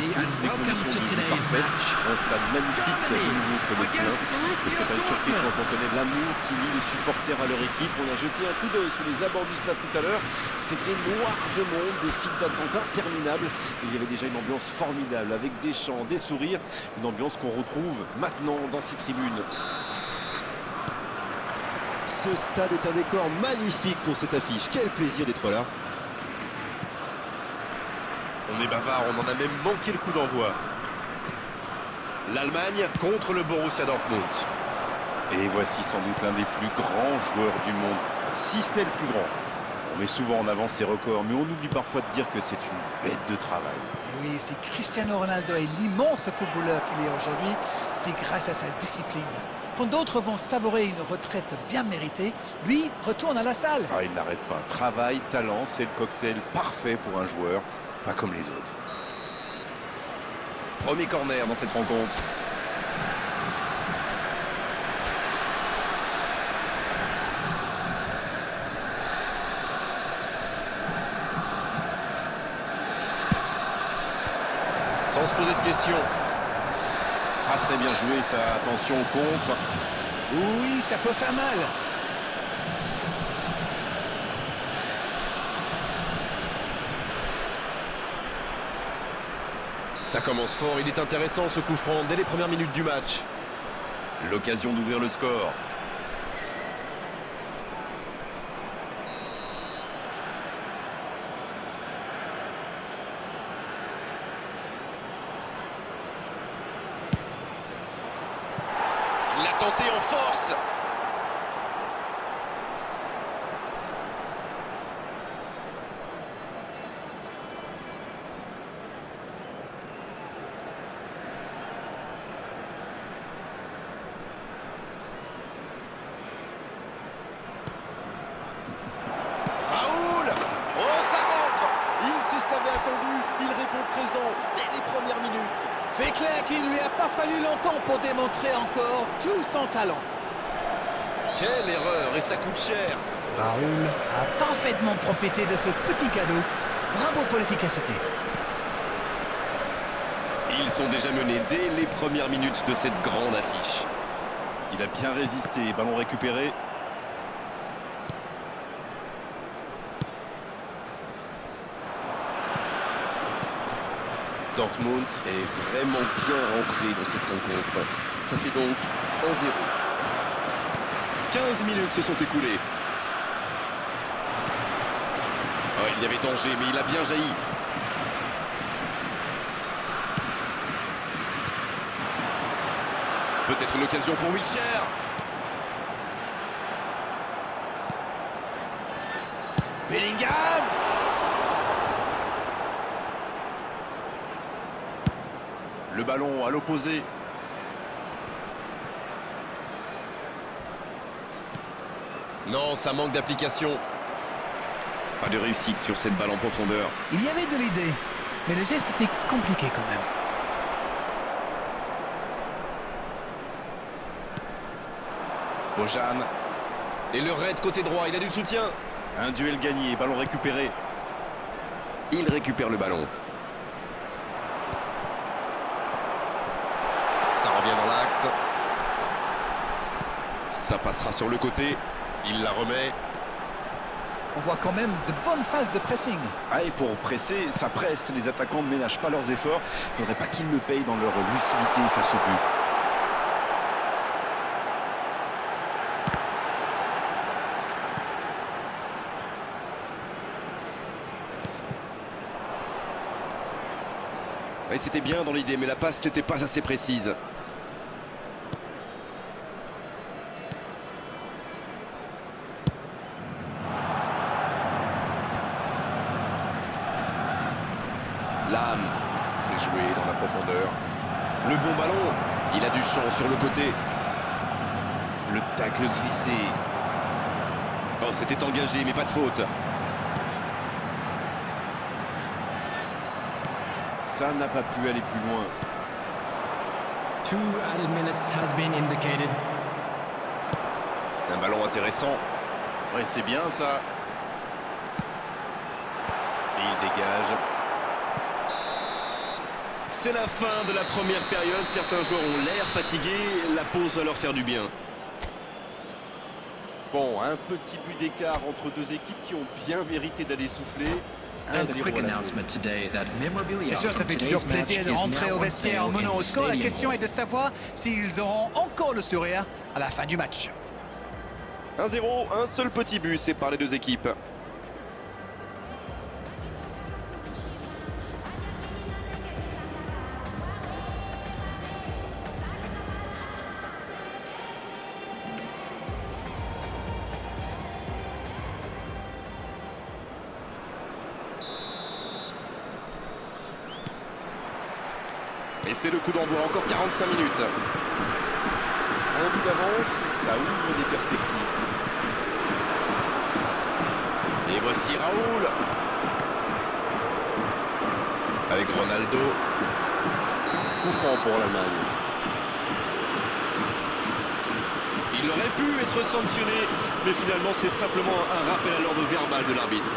au foot, des conditions de jeu parfaites, un stade magnifique, de nouveau fait le plein. Et c'est pas une surprise quand on connaît l'amour qui lie les supporters à leur équipe. On a jeté un coup d'œil sur les abords du stade tout à l'heure. C'était noir de monde, des files d'attente interminables. Il y avait déjà une ambiance formidable avec des chants, des sourires. Une ambiance qu'on retrouve maintenant dans ces tribunes. Ce stade est un décor magnifique pour cette affiche. Quel plaisir d'être là. On est bavard, on en a même manqué le coup d'envoi. L'Allemagne contre le Borussia Dortmund. Et voici sans doute l'un des plus grands joueurs du monde, si ce n'est le plus grand. On met souvent en avant ses records, mais on oublie parfois de dire que c'est une bête de travail. Et oui, si Cristiano Ronaldo est l'immense footballeur qu'il est aujourd'hui, c'est grâce à sa discipline. Quand d'autres vont savourer une retraite bien méritée, lui retourne à la salle. Ah, il n'arrête pas. Travail, talent, c'est le cocktail parfait pour un joueur, pas comme les autres. Premier corner dans cette rencontre. Sans se poser de questions. Pas très bien joué ça, attention au contre. Oui, ça peut faire mal. Ça commence fort, il est intéressant ce coup franc dès les premières minutes du match. L'occasion d'ouvrir le score. Il l'a tenté en force. Raoul! Oh, ça rentre! Il se savait attendu, il répond présent dès les premières minutes. C'est clair qu'il ne lui a pas fallu longtemps pour démontrer encore tout son talent. Quelle erreur, et ça coûte cher. Raoul a parfaitement profité de ce petit cadeau. Bravo pour l'efficacité. Ils sont déjà menés dès les premières minutes de cette grande affiche. Il a bien résisté, ballon récupéré. Dortmund est vraiment bien rentré dans cette rencontre. Ça fait donc 1-0. 15 minutes se sont écoulées. Oh, il y avait danger, mais il a bien jailli. Peut-être une occasion pour Wilshere. Bellingham. Le ballon à l'opposé. Non, ça manque d'application. Pas de réussite sur cette balle en profondeur. Il y avait de l'idée, mais le geste était compliqué quand même. Bojan. Et le raid côté droit, il a du soutien. Un duel gagné, ballon récupéré. Il récupère le ballon. Ça revient dans l'axe. Ça passera sur le côté. Il la remet. On voit quand même de bonnes phases de pressing. Ah, et pour presser, ça presse. Les attaquants ne ménagent pas leurs efforts. Il ne faudrait pas qu'ils le payent dans leur lucidité face au but. Et c'était bien dans l'idée, mais la passe n'était pas assez précise. L'âme s'est joué dans la profondeur. Le bon ballon, il a du champ sur le côté. Le tacle glissé. Oh, c'était engagé, mais pas de faute. Ça n'a pas pu aller plus loin. 2 added minutes has been indicated. Un ballon intéressant. Ouais, c'est bien ça. Et il dégage. C'est la fin de la première période. Certains joueurs ont l'air fatigués. La pause va leur faire du bien. Bon, un petit but d'écart entre deux équipes qui ont bien mérité d'aller souffler. And a quick announcement today that memorabilia Bien sûr, ça from fait today's toujours match plaisir de is rentrer now au on vestiaire en sale menant in au score. La Stadium question Hall. est de savoir s'ils auront encore le sourire à la fin du match. 1-0, un seul petit but sépare les deux équipes. Et c'est le coup d'envoi, encore 45 minutes. Un but d'avance, ça ouvre des perspectives. Et voici Raoul. Avec Ronaldo. Coup franc pour l'Allemagne. Il aurait pu être sanctionné, mais finalement c'est simplement un rappel à l'ordre verbal de l'arbitre.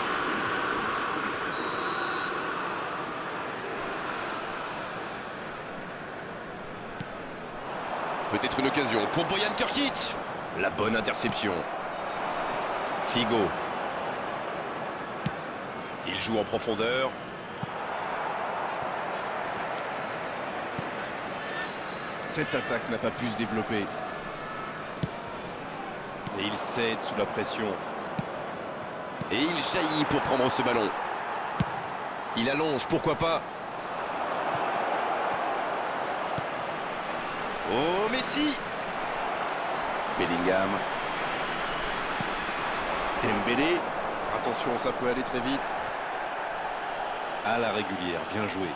Peut-être une occasion pour Bojan Krkić. La bonne interception. Figo. Il joue en profondeur. Cette attaque n'a pas pu se développer. Et il cède sous la pression. Et il jaillit pour prendre ce ballon. Il allonge, pourquoi pas. Oh, Messi! Bellingham. Dembélé. Attention, ça peut aller très vite. À la régulière, bien joué.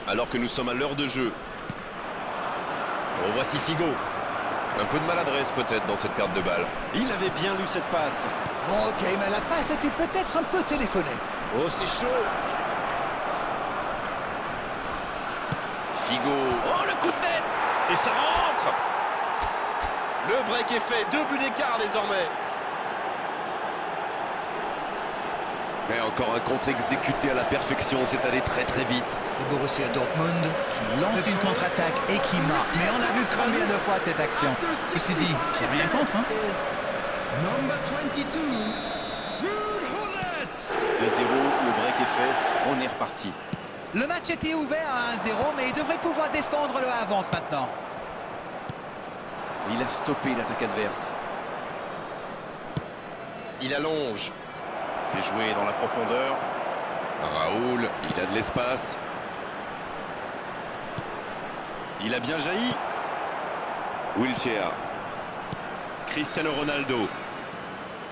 Alors que nous sommes à l'heure de jeu. Oh, voici Figo. Un peu de maladresse peut-être dans cette perte de balle. Il avait bien lu cette passe. Bon, ok, mais la passe était peut-être un peu téléphonée. Oh, c'est chaud. Figo. Oh, le coup de tête. Et ça rentre. Le break est fait. 2 buts d'écart désormais. Et encore un contre exécuté à la perfection. C'est allé très très vite. Le Borussia Dortmund qui lance une contre-attaque et qui marque. Mais on a vu combien de fois cette action. Ceci dit, j'ai rien contre. Hein. Number 22, Ruud Gullit. 2-0, le break est fait. On est reparti. Le match était ouvert à 1-0, mais il devrait pouvoir défendre le avance maintenant. Il a stoppé l'attaque adverse. Il allonge. C'est joué dans la profondeur. Raoul, il a de l'espace. Il a bien jailli. Wilshere. Cristiano Ronaldo.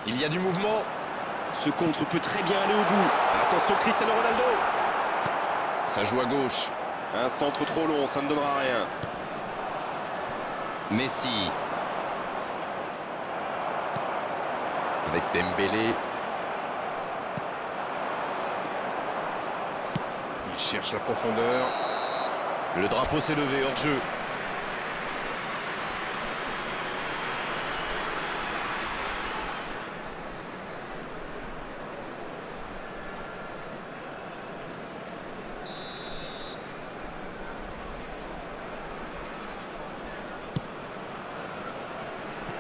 Il y a du mouvement. Ce contre peut très bien aller au bout. Attention, Cristiano Ronaldo. Ça joue à gauche. Un centre trop long, ça ne donnera rien. Messi. Avec Dembélé. Il cherche la profondeur. Le drapeau s'est levé hors jeu.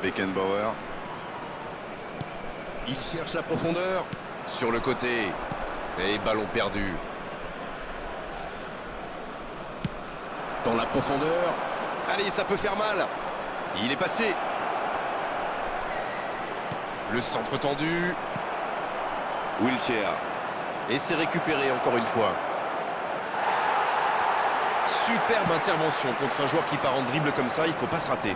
Beckenbauer. Il cherche la profondeur. Sur le côté. Et ballon perdu. Dans la profondeur. Allez, ça peut faire mal. Il est passé. Le centre tendu. Wilshere. Et c'est récupéré encore une fois. Superbe intervention contre un joueur qui part en dribble comme ça, il ne faut pas se rater.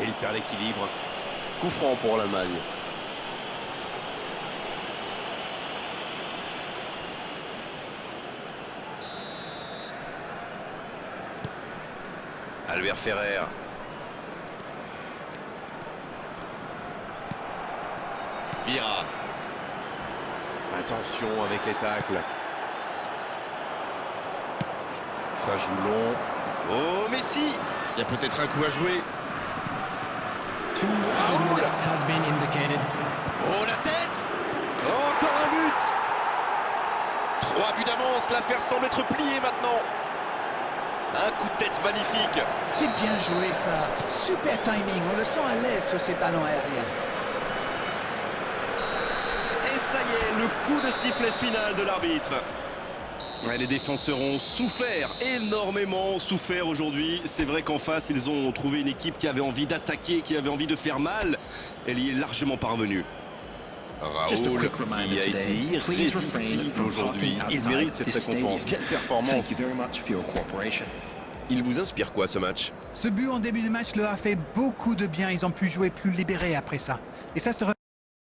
Et il perd l'équilibre. Coup franc pour l'Allemagne. Albert Ferrer. Vira. Attention avec les tacles. Ça joue long. Oh, Messi! Il y a peut-être un coup à jouer. 2 minutes has been indicated. Oh, la tête! Encore un but! 3 buts d'avance, l'affaire semble être pliée maintenant. Un coup de tête magnifique. C'est bien joué ça. Super timing, on le sent à l'aise sur ces ballons aériens. Et ça y est, le coup de sifflet final de l'arbitre. Ouais, les défenseurs ont souffert, énormément souffert aujourd'hui. C'est vrai qu'en face, ils ont trouvé une équipe qui avait envie d'attaquer, qui avait envie de faire mal. Elle y est largement parvenue. Raoul, qui a été irrésistible aujourd'hui, il mérite cette récompense. Quelle performance! Il vous inspire quoi ce match? Ce but en début de match leur a fait beaucoup de bien. Ils ont pu jouer plus libérés après ça. Et ça se